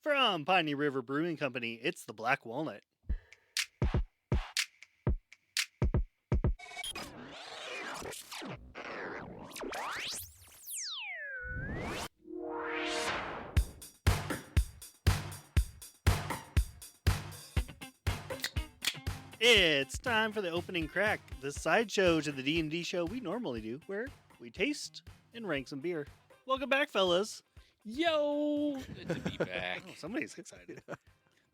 From Piney River Brewing Company, it's the Black Walnut. It's time for the opening crack, the sideshow to the D&D show we normally do, where we taste and rank some beer. Welcome back, fellas. Yo! Good to be back. Oh, somebody's excited.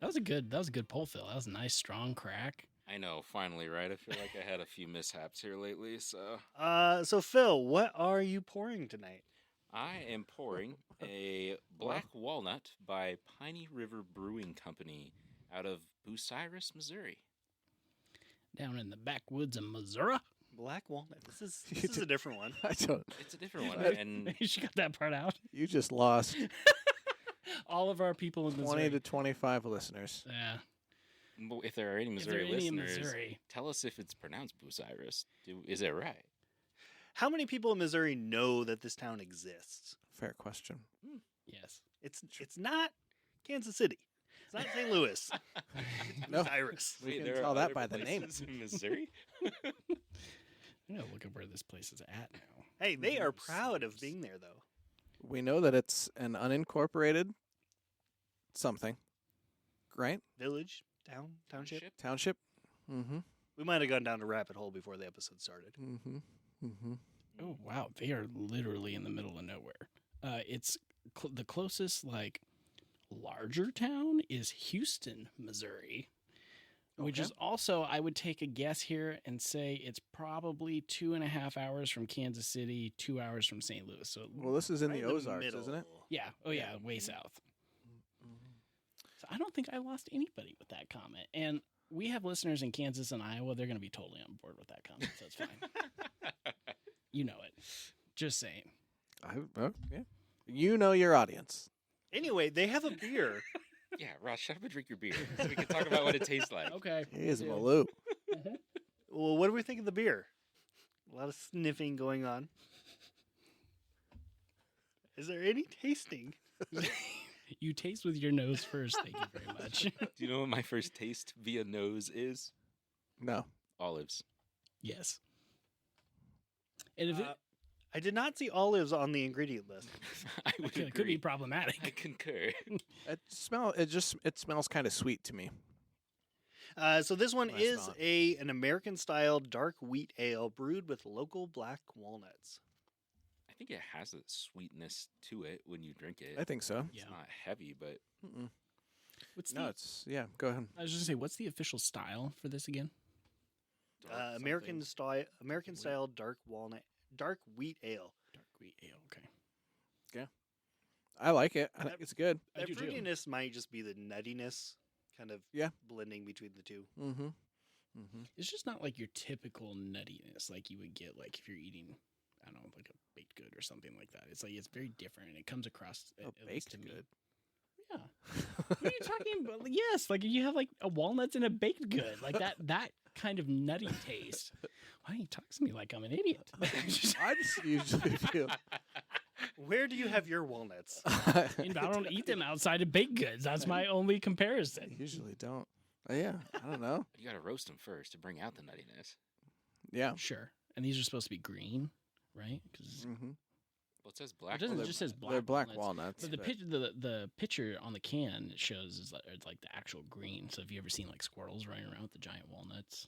That was a good pull, Phil. That was a nice, strong crack. I know, finally, right? I feel like I had a few mishaps here lately, so... So Phil, what are you pouring tonight? I am pouring a Black Walnut by Piney River Brewing Company out of Bucyrus, Missouri. Down in the backwoods of Missouri. Black Walnut. This is a different one. I don't. It's a different one, and You got that part out. You just lost All of our people in 20 Missouri. to 25 listeners. Yeah. if there are any If there are Missouri any in listeners, Missouri. tell us if it's pronounced Bucyrus. Is it right? How many people in Missouri know that this town exists? Fair question. Yes. It's not Kansas City. It's not St. Louis. It's No. Bucyrus. We can there are tell that other by the name. places in Missouri? I'm going to look at where this place is at now. Hey, they are proud of being there, though. We know that it's an unincorporated something, right? Village, town, township. Township. Mm-hmm. We might have gone down a rabbit hole before the episode started. Mm-hmm. Mm-hmm. Oh, wow. They are literally in the middle of nowhere. It's the closest, larger town is Houston, Missouri, which is also, I would take a guess here and say it's probably 2.5 hours from Kansas City, 2 hours from St. Louis. So, Well, this is in Right the Ozarks, middle. isn't it? yeah. Oh, yeah. Way south. So I don't think I lost anybody with that comment. And we have listeners in Kansas and Iowa. They're going to be totally on board with that comment. So it's fine. You know it. Just saying. Yeah. You know your audience. Anyway, they have a beer. Yeah, Ross, shut up and drink your beer so we can talk about what it tastes like. Okay. He is Yeah. Malou. Well, what do we think of the beer? A lot of sniffing going on. Is there any tasting? You taste with your nose first. Thank you very much. Do you know what my first taste via nose is? No. Olives. Yes. And if I did not see olives on the ingredient list. I would it could be agree. I problematic. concur. It smells kind of sweet to me. So this one When I is smell it. an American-style dark wheat ale brewed with local black walnuts. I think it has a sweetness to it when you drink it. I think so. It's Yeah. not heavy, but What's No, go ahead. I was just gonna say, what's the official style for this again? dark American-style dark wheat ale. Dark wheat ale. Okay. I like it. I think it's good. I That do too. fruitiness might just be the nuttiness, kind of Yeah. blending between the two. Mm-hmm. Mm-hmm. It's just not like your typical nuttiness like you would get if you're eating, I don't know, like a baked good or something like that. It's very different and it comes across A at least to baked me. good. Yeah. What are you talking about? Yes, you have a walnuts in a baked good, that kind of nutty taste. Why don't you talk to me like I'm an idiot? I just usually do. Where do you have your walnuts? I don't eat them outside of baked goods. That's my only I comparison. usually don't. Yeah, I don't know. you got to roast them first to bring out the nuttiness. Yeah. Sure. And these are supposed to be green, right? Because Mm-hmm. Well, it says it black. doesn't they're- it just says black. They're black walnuts. walnuts. But the picture on the can it shows is it's like the actual green. So have you ever seen squirrels running around with the giant walnuts?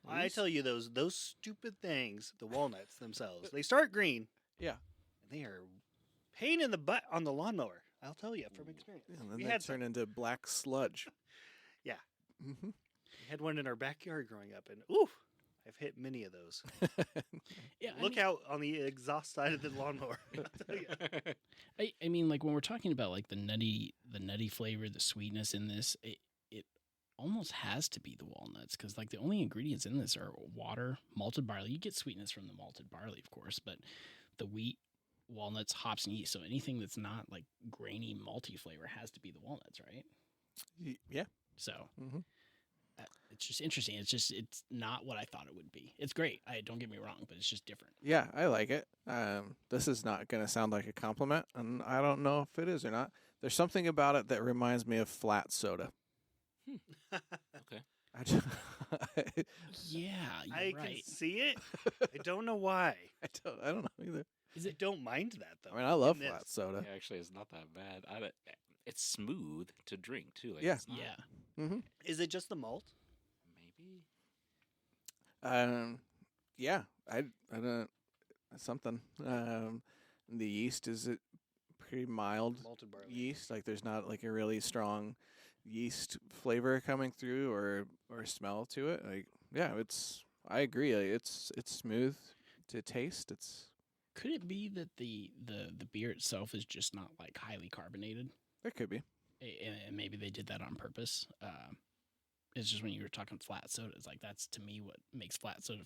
I tell you, those stupid things, the walnuts themselves, they start green, Yeah. and they are pain in the butt on the lawnmower. I'll tell you from experience. And then We they had turn into black sludge. Yeah. Mm-hmm. We had one in our backyard growing up, and ooh, I've hit many of those. Yeah. Look out on the exhaust side of the lawnmower. I'll tell you. I mean, when we're talking about the nutty flavor, the sweetness in this, it almost has to be the walnuts because the only ingredients in this are water, malted barley. You get sweetness from the malted barley, of course, but the wheat, walnuts, hops, and yeast. So anything that's not grainy, malty flavor has to be the walnuts, right? Yeah. So Mm-hmm. it's just interesting. It's not what I thought it would be. It's great. Don't get me wrong, but it's just different. Yeah, I like it. This is not going to sound like a compliment, and I don't know if it is or not. There's something about it that reminds me of flat soda. Okay. I just, Yeah, you're I right. can see it. I don't know why. I don't know either. I don't mind that though. I mean, I love in this. flat soda. Yeah, actually, it's not that bad. It's smooth to drink too. Like, Yeah. It's not, Yeah. Mm-hmm. Is it just the malt? Maybe. Yeah. I don't something. The yeast is it pretty mild Malted barley. yeast. Like there's not like a really strong yeast flavor coming through or smell to it. Like yeah, I agree. Like, it's smooth to taste. Could it be that the beer itself is just not like highly carbonated? It could be. And maybe they did that on purpose. It's just when you were talking flat sodas, like that's to me what makes flat soda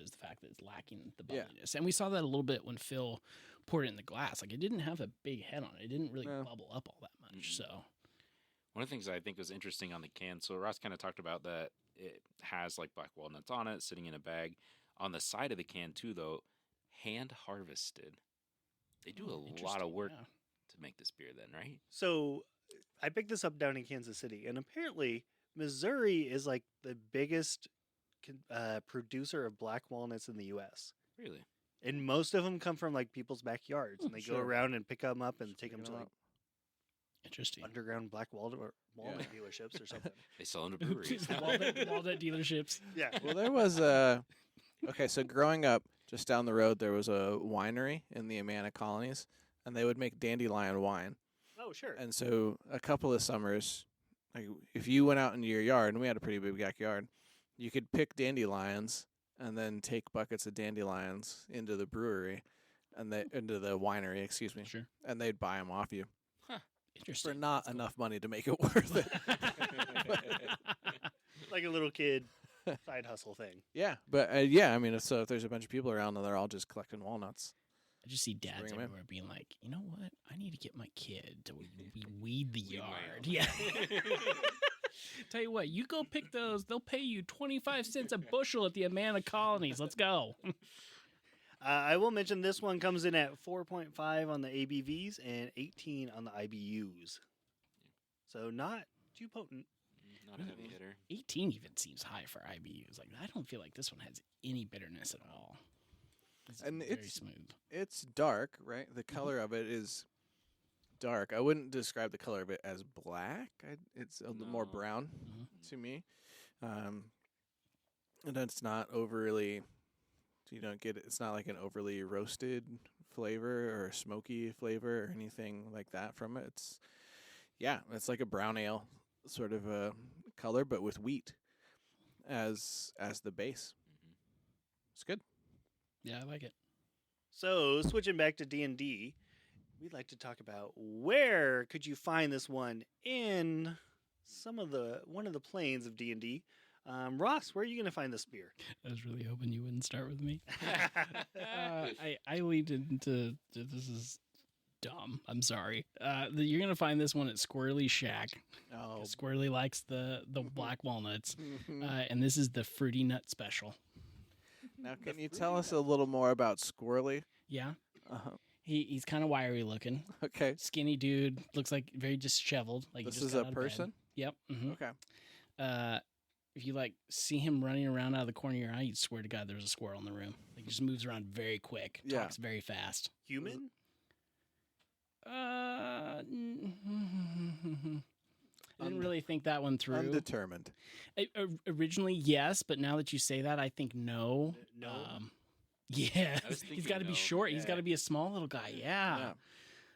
is the fact that it's lacking the Yeah. bubbliness. And we saw that a little bit when Phil poured it in the glass. Like it didn't have a big head on it. It didn't really No. bubble up all that much. Mm-mm. So One of the things I think was interesting on the can, so Ross kind of talked about that it has like black walnuts on it, sitting in a bag. On the side of the can too, though, hand harvested. They do a lot interesting, of work yeah. to make this beer, then, right? So I picked this up down in Kansas City, and apparently Missouri is like the biggest producer of black walnuts in the U.S. Really? And most of them come from like people's backyards, and they go Sure. around and pick them up and Just take them picking to 'em like up. Interesting. underground black walnut dealerships or something. They sell them to breweries. Walnut dealerships. Yeah. Well, there was okay, so growing up just down the road there was a winery in the Amana colonies and they would make dandelion wine. Oh, sure. And so a couple of summers, like if you went out into your yard, and we had a pretty big backyard, you could pick dandelions and then take buckets of dandelions into the brewery and into the winery, excuse me, Sure. and they'd buy them off you Interesting. for not enough money to make it worth it. Like a little kid side hustle thing. Yeah, but yeah, I mean, if there's a bunch of people around and they're all just collecting walnuts. I just see dads bring 'em in. everywhere being like, you know what? I need to get my kid to weed the Weed my yard. own. Yeah. Tell you what, you go pick those. They'll pay you 25 cents a bushel at the Amana colonies. Let's go. I will mention this one comes in at 4.5 on the ABVs and 18 on the IBUs. So not too potent. Not a heavy hitter. 18 even seems high for IBUs. Like I don't feel like this one has any bitterness at all. And very it's- smooth. It's dark, right? The color of it is dark. I wouldn't describe the color of it as black. It's a little more No. brown Mhm. to me. And it's not overly. You don't get it. It's not like an overly roasted flavor or a smoky flavor or anything like that from it. It's like a brown ale sort of a color, but with wheat as the base. Mhm. It's good. Yeah, I like it. So switching back to D&D, we'd like to talk about where could you find this one in one of the planes of D&D. Ross, where are you going to find this beer? I was really hoping you wouldn't start with me. I leaned into this is dumb. I'm sorry. You're gonna find this one at Squirrely Shack. Oh, Squirrely likes the black walnuts, mhm. and this is the fruity nut special. Now, can you tell us a little more about Squirrely? Yeah, Uh-huh. he's kind of wiry looking, Okay. skinny dude. Looks like very disheveled. Like he This just is got a out of bed. person? Yep. hmm Okay. If you like see him running around out of the corner of your eye, you'd swear to God there's a squirrel in the room. Like he just moves around very quick, Yeah. talks very fast. Human? I didn't really think that one through. Undetermined. Originally, yes, but now that you say that, I think no. No. Yeah, I was he's thinking got to be no, short. He's yeah. got to be a small little guy. Yeah. Yeah.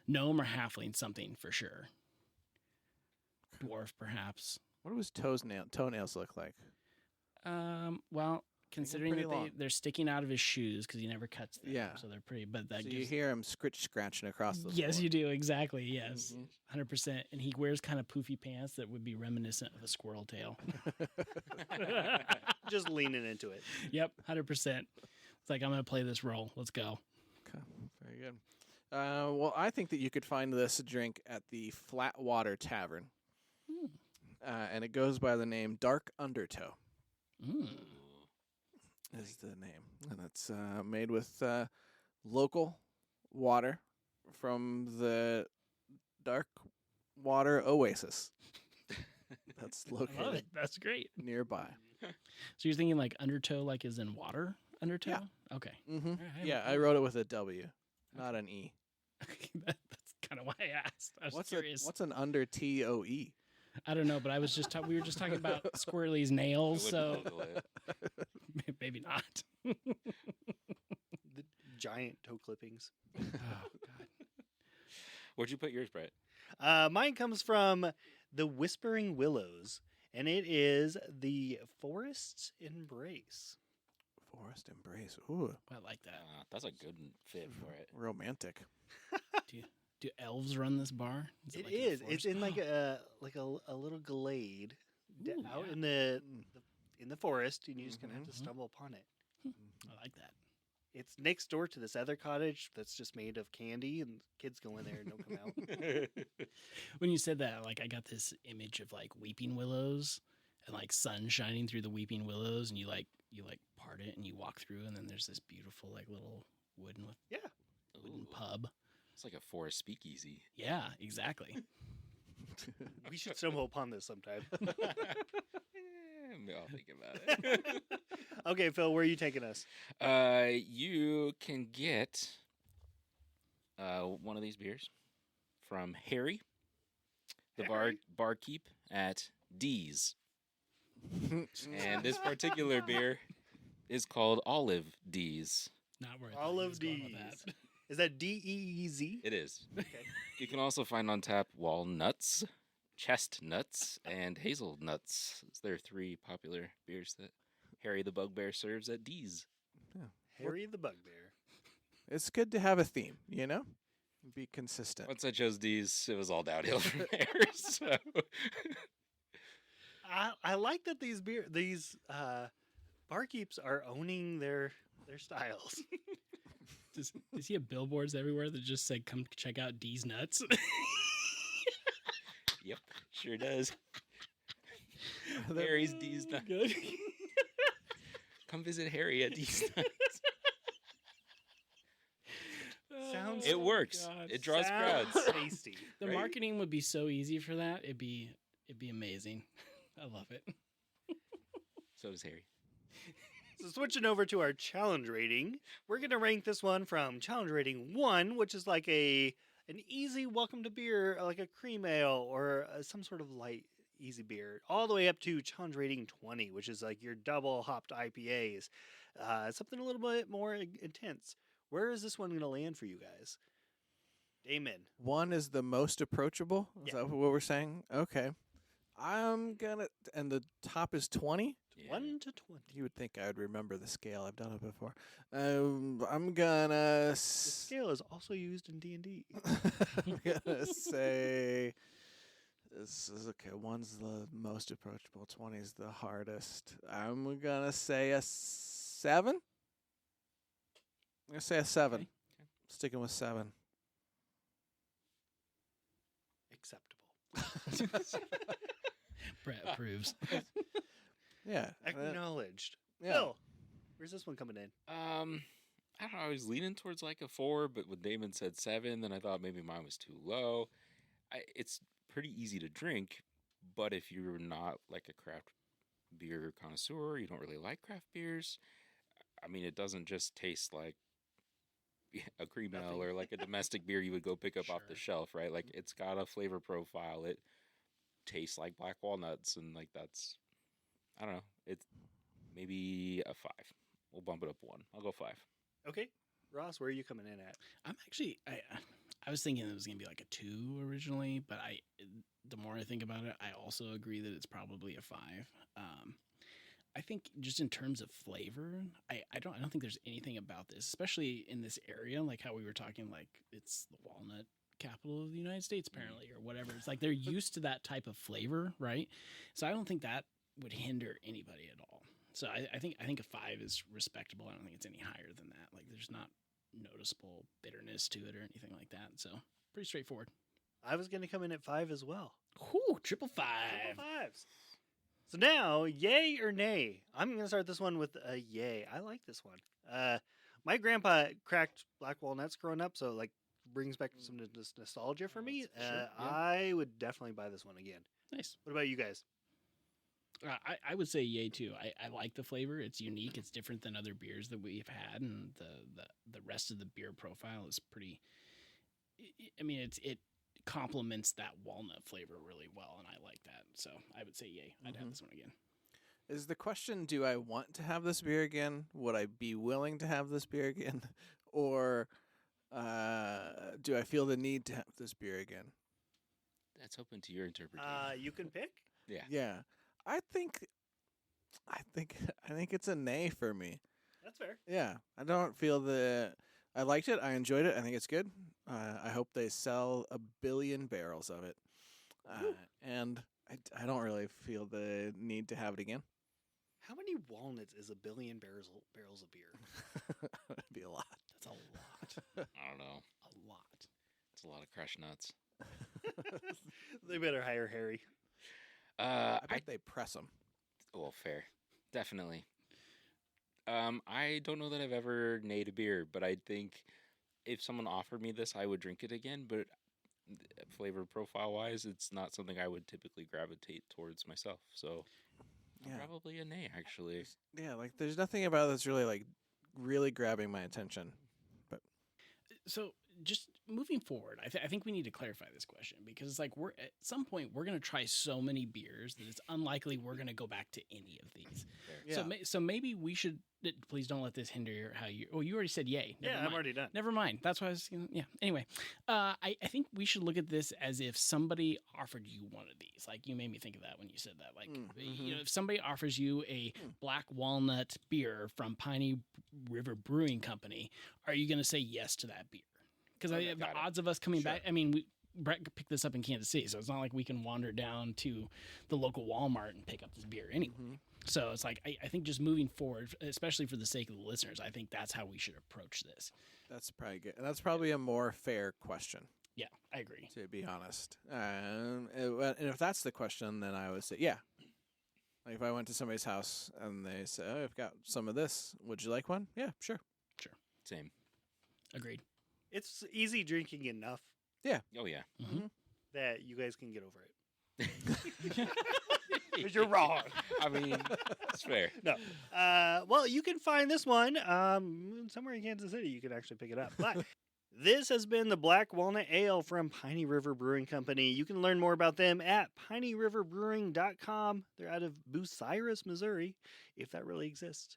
Gnome or halfling, something for sure. Dwarf, perhaps. What do his toenails look like? Well, considering pretty that long. they're sticking out of his shoes because he never cuts them. Yeah. So they're pretty. But that So you gives. hear him scratching across the Yes, floor. you do. Exactly. Yes. Mhm. 100%. And he wears kind of poofy pants that would be reminiscent of a squirrel tail. Just leaning into it. Yep, 100%. It's like, I'm going to play this role. Let's go. Okay. Very good. Well, I think that you could find this drink at the Flatwater Tavern. Hmm. And it goes by the name Dark Undertow Mm. Ooh. is the name. And it's made with local water from the dark water oasis that's I love it. located That's great. nearby. So you're thinking like undertow, like is in water? Undertow? Yeah. Okay. Mm-hmm. All right, Yeah, I wrote it with a W, not an E. That's kind of why I asked. I was curious. What's an under TOE? I don't know, but I was just we were just talking about Squirrely's nails, I so wouldn't Google it. maybe not. The giant toe clippings. Oh God. Where'd you put yours, Brett? Mine comes from the Whispering Willows, and it is the Forest's Embrace. Forest Embrace. Ooh, I like that. That's a good fit for it. romantic. Do elves run this bar? It like in the is. It's forest? in like a little glade Ooh, out yeah. in the forest, and you're just gonna have to Mhm. stumble upon it. I like that. It's next door to this other cottage that's just made of candy, and kids go in there and don't come out. When you said that, like I got this image of like weeping willows and like sun shining through the weeping willows, and you part it and you walk through, and then there's this beautiful like little wooden Ooh, pub. it's like a forest speakeasy. Yeah, exactly. We should stumble upon this sometime. Maybe I'll think about it. Okay, Phil, where are you taking us? You can get one of these beers from Harry, the Harry? barkeep at D's. And this particular beer is called Olive D's. Not where I thought he Olive was going with D's. that. Is that DEEZ? It is. Okay. You can also find on tap walnuts, chestnuts, and hazelnuts. They're three popular beers that Harry the Bugbear serves at D's. Harry the Bugbear. It's good to have a theme, you know? Be consistent. Once I chose D's, it was all downhill from there. So. I like that these barkeeps are owning their styles. Does he have billboards everywhere that just say "Come check out D's Nuts"? Yep, sure does. Harry's D's Nuts. Good. Come visit Harry at D's Nuts. Sounds- It works. God. It draws Sounds crowds. tasty. The Right? marketing would be so easy for that. It'd be amazing. I love it. So does Harry. So switching over to our challenge rating, we're gonna rank this one from challenge rating 1, which is like an easy welcome to beer, like a cream ale or some sort of light easy beer, all the way up to challenge rating 20, which is like your double hopped IPAs, something a little bit more intense. Where is this one gonna land for you guys? Damon. 1 is the most approachable. Is Yeah. that what we're saying? Okay. I'm gonna, and the top is 20. Yeah. 1 to 20. You would think I would remember the scale. I've done it before. I'm gonna. The scale is also used in D&D. I'm gonna say this is okay. 1's the most approachable. 20 is the hardest. I'm gonna say a 7. I'm gonna say a 7. Okay. Sticking with 7. Acceptable. Brett approves. Yeah. Acknowledged. yeah. Phil, where's this one coming in? I don't know. I was leaning towards like a 4, but when Damon said 7, then I thought maybe mine was too low. It's pretty easy to drink, but if you're not like a craft beer connoisseur, you don't really like craft beers. I mean, it doesn't just taste like a cream ale Nothing. or like a domestic beer you would go pick up off the Sure. shelf, right? Like it's got a flavor profile. It tastes like black walnuts, and like that's, I don't know. It's maybe a 5. We'll bump it up 1. I'll go 5. Okay. Ross, where are you coming in at? I'm actually I was thinking it was gonna be like a 2 originally, but the more I think about it, I also agree that it's probably a 5. I think just in terms of flavor, I don't think there's anything about this, especially in this area, like how we were talking, like it's the walnut capital of the United States, apparently, or whatever. It's like they're used to that type of flavor, right? So I don't think that would hinder anybody at all. So I think a 5 is respectable. I don't think it's any higher than that. Like there's not noticeable bitterness to it or anything like that. So pretty straightforward. I was going to come in at 5 as well. Whoo, triple 5. Triple 5s. So now, yay or nay? I'm going to start this one with a yay. I like this one. My grandpa cracked black walnuts growing up, so like brings back some nostalgia for me. For sure, yeah. I would definitely buy this one again. Nice. What about you guys? I would say yay too. I like the flavor. It's unique. It's different than other beers that we've had, and the rest of the beer profile is pretty. I mean, it complements that walnut flavor really well, and I like that. So I would say yay. I'd have this one again. Is the question, do I want to have this beer again? Would I be willing to have this beer again? Or do I feel the need to have this beer again? That's open to your interpretation. You can pick. Yeah. Yeah. I think it's a nay for me. That's fair. Yeah. I don't feel I liked it. I enjoyed it. I think it's good. I hope they sell 1 billion barrels of it. And I don't really feel the need to have it again. How many walnuts is 1 billion barrels of beer? That'd be a lot. That's a lot. I don't know. A lot. It's a lot of crush nuts. They better hire Harry. I bet they press them. Well, fair. Definitely. I don't know that I've ever nayed a beer, but I think if someone offered me this, I would drink it again. But flavor profile wise, it's not something I would typically gravitate towards myself. So probably a nay, actually. Yeah, like there's nothing about it that's really grabbing my attention. But So just moving forward, I think we need to clarify this question because it's like we're at some point we're going to try so many beers that it's unlikely we're going to go back to any of these. Yeah. So maybe we should. Please don't let this hinder how you. Oh, you already said yay. Never I'm mind. already done. Never mind. That's why I was. Yeah. Anyway, I think we should look at this as if somebody offered you one of these. Like you made me think of that when you said that. Like you know, if somebody offers you a black walnut beer from Piney River Brewing Company, are you going to say yes to that beer? Because the odds of us coming back. I mean, Brett picked this up in Kansas City, so it's not like we can wander down to the local Walmart and pick up this beer anyway. So it's like I think just moving forward, especially for the sake of the listeners, I think that's how we should approach this. that's probably good. That's probably a more fair question, Yeah, I agree. to be honest. And if that's the question, then I would say, yeah. Like if I went to somebody's house and they say, "Oh, I've got some of this. Would you like one?" Yeah, sure. Same. Agreed. It's easy drinking enough Oh, yeah. that you guys can get over it. Because you're wrong. I mean, it's fair. No. Well, you can find this one somewhere in Kansas City. You can actually pick it up. But this has been the Black Walnut Ale from Piney River Brewing Company. You can learn more about them at pineyriverbrewing.com. They're out of Bucyrus, Missouri, if that really exists.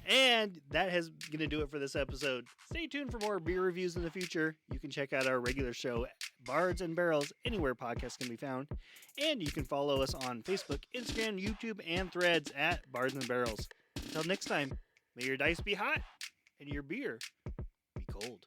And that is going to do it for this episode. Stay tuned for more beer reviews in the future. You can check out our regular show, Bards and Barrels, anywhere podcasts can be found. And you can follow us on Facebook, Instagram, YouTube, and Threads at Bards and Barrels. Until next time, may your dice be hot and your beer be cold.